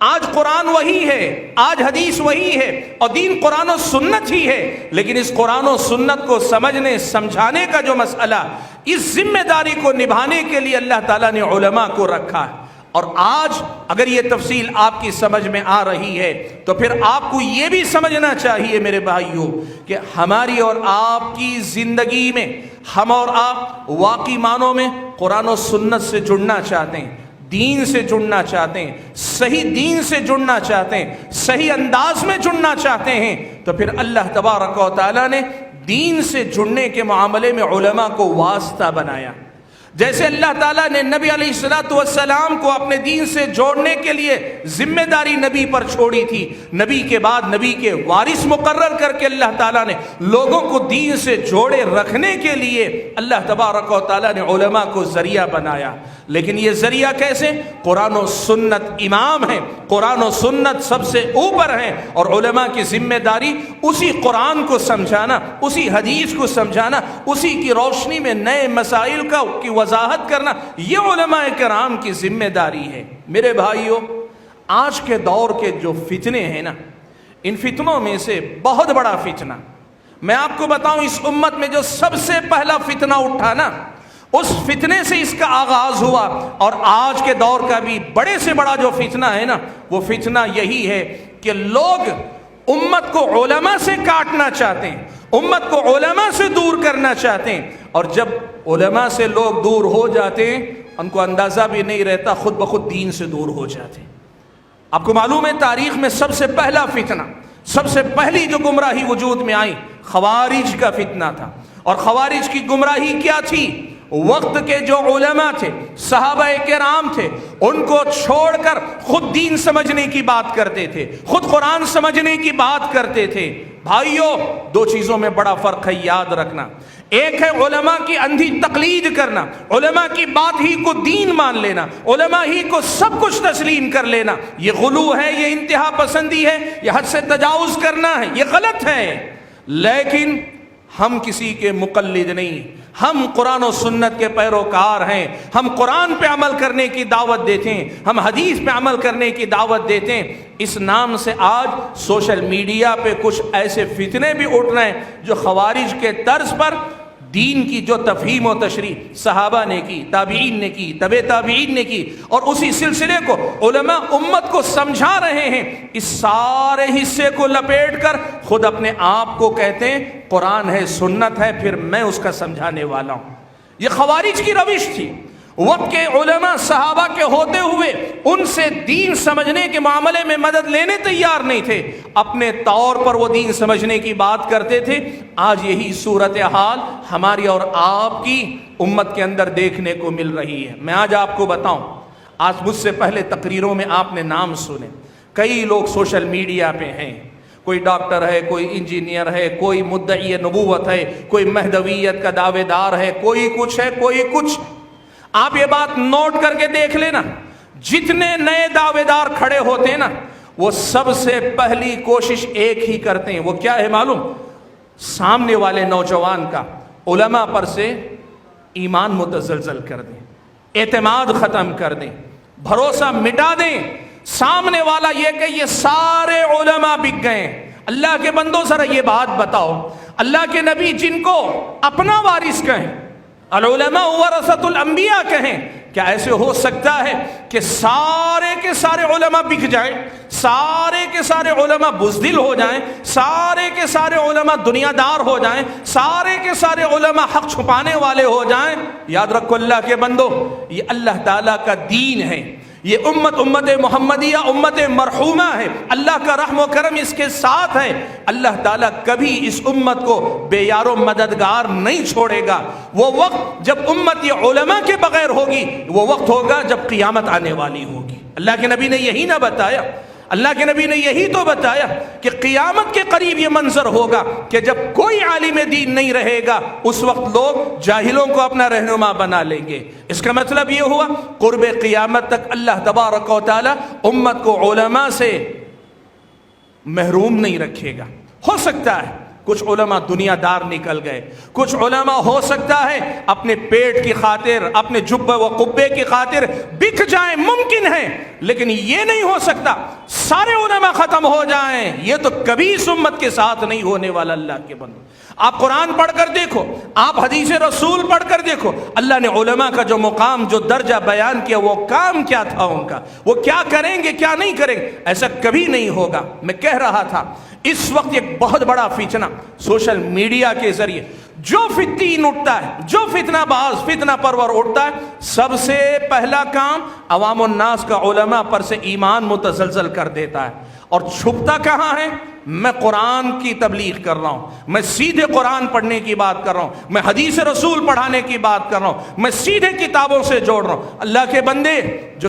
آج قرآن وہی ہے، آج حدیث وہی ہے، اور دین قرآن و سنت ہی ہے، لیکن اس قرآن و سنت کو سمجھنے سمجھانے کا جو مسئلہ، اس ذمہ داری کو نبھانے کے لیے اللہ تعالیٰ نے علماء کو رکھا ہے۔ اور آج اگر یہ تفصیل آپ کی سمجھ میں آ رہی ہے تو پھر آپ کو یہ بھی سمجھنا چاہیے میرے بھائیوں کہ ہماری اور آپ کی زندگی میں ہم اور آپ واقعی معنوں میں قرآن و سنت سے جڑنا چاہتے ہیں، دین سے جڑنا چاہتے ہیں، صحیح دین سے جڑنا چاہتے ہیں، صحیح انداز میں جڑنا چاہتے ہیں، تو پھر اللہ تبارک و تعالیٰ نے دین سے جڑنے کے معاملے میں علماء کو واسطہ بنایا۔ جیسے اللہ تعالیٰ نے نبی علیہ السلام کو اپنے دین سے جوڑنے کے لیے ذمہ داری نبی پر چھوڑی تھی، نبی کے بعد نبی کے وارث مقرر کر کے اللہ تعالیٰ نے لوگوں کو دین سے جوڑے رکھنے کے لیے اللہ تبارک و تعالیٰ نے علماء کو ذریعہ بنایا۔ لیکن یہ ذریعہ کیسے؟ قرآن و سنت امام ہے، قرآن و سنت سب سے اوپر ہیں، اور علماء کی ذمہ داری اسی قرآن کو سمجھانا، اسی حدیث کو سمجھانا، اسی کی روشنی میں نئے مسائل کی وضاحت کرنا، یہ علماء کرام کی ذمہ داری ہے۔ میرے بھائیوں، آج کے دور کے جو فتنے ہیں نا، ان فتنوں میں سے بہت بڑا فتنہ میں آپ کو بتاؤں، اس امت میں جو سب سے پہلا فتنہ اٹھا نا، اس فتنے سے اس کا آغاز ہوا، اور آج کے دور کا بھی بڑے سے بڑا جو فتنہ ہے نا، وہ فتنہ یہی ہے کہ لوگ امت کو علماء سے کاٹنا چاہتے ہیں، امت کو علماء سے دور کرنا چاہتے ہیں، اور جب علماء سے لوگ دور ہو جاتے ہیں ان کو اندازہ بھی نہیں رہتا، خود بخود دین سے دور ہو جاتے ہیں۔ آپ کو معلوم ہے تاریخ میں سب سے پہلا فتنہ، سب سے پہلی جو گمراہی وجود میں آئی خوارج کا فتنہ تھا، اور خوارج کی گمراہی کیا تھی؟ وقت کے جو علماء تھے، صحابہ کرام تھے، ان کو چھوڑ کر خود دین سمجھنے کی بات کرتے تھے، خود قرآن سمجھنے کی بات کرتے تھے۔ بھائیوں، دو چیزوں میں بڑا فرق ہے، یاد رکھنا۔ ایک ہے علماء کی اندھی تقلید کرنا، علماء کی بات ہی کو دین مان لینا، علماء ہی کو سب کچھ تسلیم کر لینا، یہ غلو ہے، یہ انتہا پسندی ہے، یہ حد سے تجاوز کرنا ہے، یہ غلط ہے۔ لیکن ہم کسی کے مقلد نہیں، ہم قرآن و سنت کے پیروکار ہیں، ہم قرآن پہ عمل کرنے کی دعوت دیتے ہیں، ہم حدیث پہ عمل کرنے کی دعوت دیتے ہیں۔ اس نام سے آج سوشل میڈیا پہ کچھ ایسے فتنے بھی اٹھ رہے ہیں جو خوارج کے طرز پر دین کی جو تفہیم و تشریح صحابہ نے کی، تابعین نے کی، تبع تابعین نے کی، اور اسی سلسلے کو علماء امت کو سمجھا رہے ہیں، اس سارے حصے کو لپیٹ کر خود اپنے آپ کو کہتے ہیں قرآن ہے، سنت ہے، پھر میں اس کا سمجھانے والا ہوں۔ یہ خوارج کی روش تھی۔ وقت کے علماء صحابہ کے ہوتے ہوئے ان سے دین سمجھنے کے معاملے میں مدد لینے تیار نہیں تھے، اپنے طور پر وہ دین سمجھنے کی بات کرتے تھے۔ آج یہی صورتحال ہماری اور آپ کی امت کے اندر دیکھنے کو مل رہی ہے۔ میں آج آپ کو بتاؤں، آج مجھ سے پہلے تقریروں میں آپ نے نام سنے، کئی لوگ سوشل میڈیا پہ ہیں، کوئی ڈاکٹر ہے، کوئی انجینئر ہے، کوئی مدعی نبوت ہے، کوئی مہدویت کا دعوے دار ہے، کوئی کچھ ہے، کوئی کچھ۔ آپ یہ بات نوٹ کر کے دیکھ لینا، جتنے نئے دعوے دار کھڑے ہوتے ہیں نا، وہ سب سے پہلی کوشش ایک ہی کرتے ہیں، وہ کیا ہے معلوم؟ سامنے والے نوجوان کا علماء پر سے ایمان متزلزل کر دیں، اعتماد ختم کر دیں، بھروسہ مٹا دیں۔ سامنے والا یہ کہ یہ سارے علماء بک گئے۔ اللہ کے بندوں ذرا یہ بات بتاؤ، اللہ کے نبی جن کو اپنا وارث کہیں، العلماء ورثۃ الانبیاء کہیں، کیا ایسے ہو سکتا ہے کہ سارے کے سارے علماء بک جائیں، سارے کے سارے علماء بزدل ہو جائیں، سارے کے سارے علماء دنیا دار ہو جائیں، سارے کے سارے علماء حق چھپانے والے ہو جائیں؟ یاد رکھو اللہ کے بندو، یہ اللہ تعالیٰ کا دین ہے، یہ امت محمدیہ امت مرحومہ ہے، اللہ کا رحم و کرم اس کے ساتھ ہے۔ اللہ تعالیٰ کبھی اس امت کو بے یار و مددگار نہیں چھوڑے گا۔ وہ وقت جب امت یہ علماء کے بغیر ہوگی، وہ وقت ہوگا جب قیامت آنے والی ہوگی۔ اللہ کے نبی نے یہی نہ بتایا، اللہ کے نبی نے یہی تو بتایا کہ قیامت کے قریب یہ منظر ہوگا کہ جب کوئی عالم دین نہیں رہے گا، اس وقت لوگ جاہلوں کو اپنا رہنما بنا لیں گے۔ اس کا مطلب یہ ہوا قرب قیامت تک اللہ تبارک و تعالی امت کو علماء سے محروم نہیں رکھے گا۔ ہو سکتا ہے کچھ علماء دنیا دار نکل گئے، کچھ علماء ہو سکتا ہے اپنے پیٹ کی خاطر، اپنے جبے و قبے کی خاطر بک جائیں، ممکن ہے، لیکن یہ نہیں ہو سکتا سارے علماء ختم ہو جائیں، یہ تو کبھی اس امت کے ساتھ نہیں ہونے والا۔ اللہ کے بندو، آپ قرآن پڑھ کر دیکھو، آپ حدیث رسول پڑھ کر دیکھو، اللہ نے علماء کا جو مقام، جو درجہ بیان کیا، وہ کام کیا تھا ان کا، وہ کیا کریں گے کیا نہیں کریں گے، ایسا کبھی نہیں ہوگا۔ میں کہہ رہا تھا اس وقت ایک بہت بڑا فتنہ سوشل میڈیا کے ذریعے جو فتین اٹھتا ہے، جو فتنہ باز، فتنہ پرور اٹھتا ہے، سب سے پہلا کام عوام الناس کا علماء پر سے ایمان متزلزل کر دیتا ہے، اور چھپتا کہاں ہے؟ میں قرآن کی تبلیغ کر رہا ہوں، میں سیدھے قرآن پڑھنے کی بات کر رہا ہوں، میں حدیث رسول پڑھانے کی بات کر رہا ہوں، میں سیدھے کتابوں سے جوڑ رہا ہوں۔ اللہ کے بندے، جو